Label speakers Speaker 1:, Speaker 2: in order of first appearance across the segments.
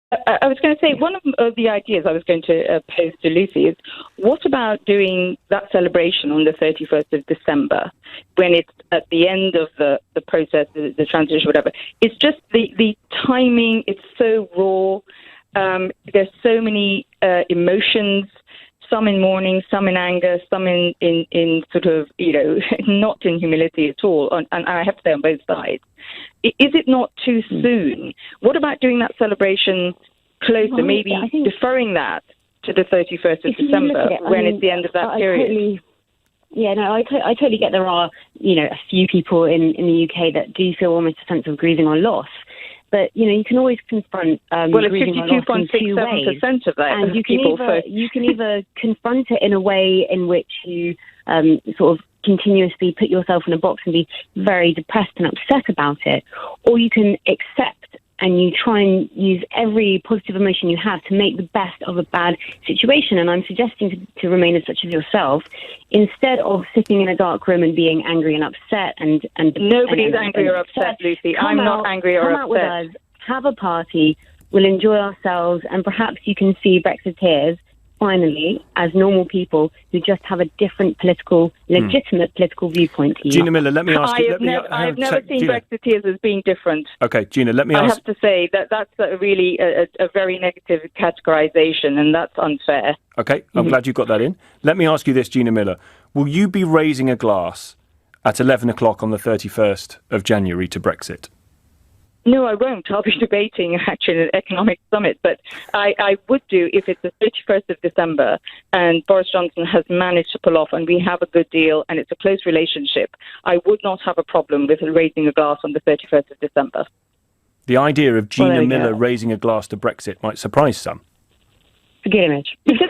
Speaker 1: I was going to say, one of the ideas I was going to pose to Lucy is, what about doing that celebration on the 31st of December, when it's at the end of the process, the transition, whatever. It's just the timing, it's so raw. There's so many emotions, some in mourning, some in anger, some in sort of, not in humility at all. And I have to say, on both sides. Is it not too soon? What about doing that celebration closer, maybe deferring that to the 31st of December, when it's the end of that period?
Speaker 2: I totally get there are, a few people in the UK that do feel almost a sense of grieving or loss. But, you can always confront grieving or loss in two ways.
Speaker 1: Of that
Speaker 2: and you can either confront it in a way in which you sort of continuously put yourself in a box and be very depressed and upset about it, or you can accept and you try and use every positive emotion you have to make the best of a bad situation. And I'm suggesting to remainers such as yourself, instead of sitting in a dark room and being angry and upset and
Speaker 1: nobody's angry or upset, Lucy. I'm not angry or upset. Come out with us,
Speaker 2: have a party, we'll enjoy ourselves, and perhaps you can see Brexiteers finally as normal people who just have a different legitimate political viewpoint to you.
Speaker 3: Gina Miller, let me ask you...
Speaker 1: I've never seen
Speaker 3: Gina.
Speaker 1: Brexiteers as being different.
Speaker 3: Okay, Gina, let me ask...
Speaker 1: I have to say that's really a very negative categorisation, and that's unfair.
Speaker 3: Okay, I'm glad you got that in. Let me ask you this, Gina Miller. Will you be raising a glass at 11 o'clock on the 31st of January to Brexit?
Speaker 1: No, I won't. I'll be debating actually an economic summit, but I would do if it's the 31st of December and Boris Johnson has managed to pull off and we have a good deal and it's a close relationship. I would not have a problem with raising a glass on the 31st of December.
Speaker 3: The idea of Gina Miller raising a glass to Brexit might surprise some.
Speaker 2: It's a good image.
Speaker 1: Because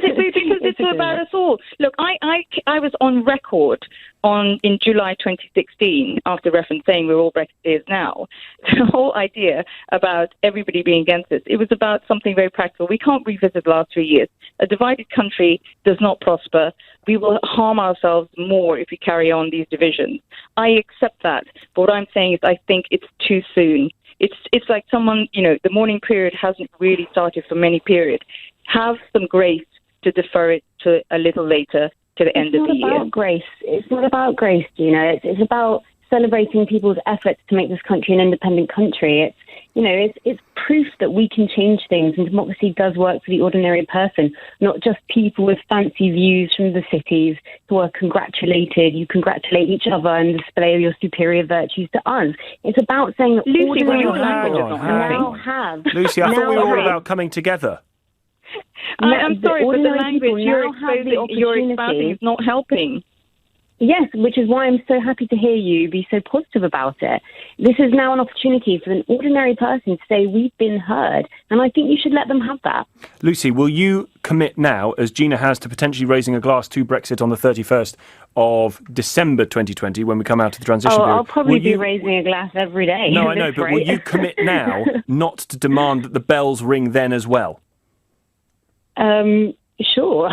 Speaker 1: it's about us all. Look, I was on record in July 2016, after reference saying we're all Brexiteers now. The whole idea about everybody being against this, it was about something very practical. We can't revisit the last 3 years. A divided country does not prosper. We will harm ourselves more if we carry on these divisions. I accept that. But what I'm saying is I think it's too soon. It's like someone, the mourning period hasn't really started for many periods. Have some grace to defer it to a little later, to the end of the year.
Speaker 2: It's not about grace, Gina. It's about celebrating people's efforts to make this country an independent country. It's proof that we can change things, and democracy does work for the ordinary person, not just people with fancy views from the cities who are congratulated. You congratulate each other and display your superior virtues to us. It's about saying that
Speaker 1: Lucy,
Speaker 3: Lucy, I thought we were all about coming together.
Speaker 1: I'm sorry, but the language you're espousing is not helping.
Speaker 2: Yes, which is why I'm so happy to hear you be so positive about it. This is now an opportunity for an ordinary person to say we've been heard, and I think you should let them have that.
Speaker 3: Lucy, will you commit now, as Gina has, to potentially raising a glass to Brexit on the 31st of December 2020 when we come out of the transition period?
Speaker 2: I'll probably be raising a glass every day.
Speaker 3: No, I know, but will you commit now not to demand that the bells ring then as well?
Speaker 2: Sure.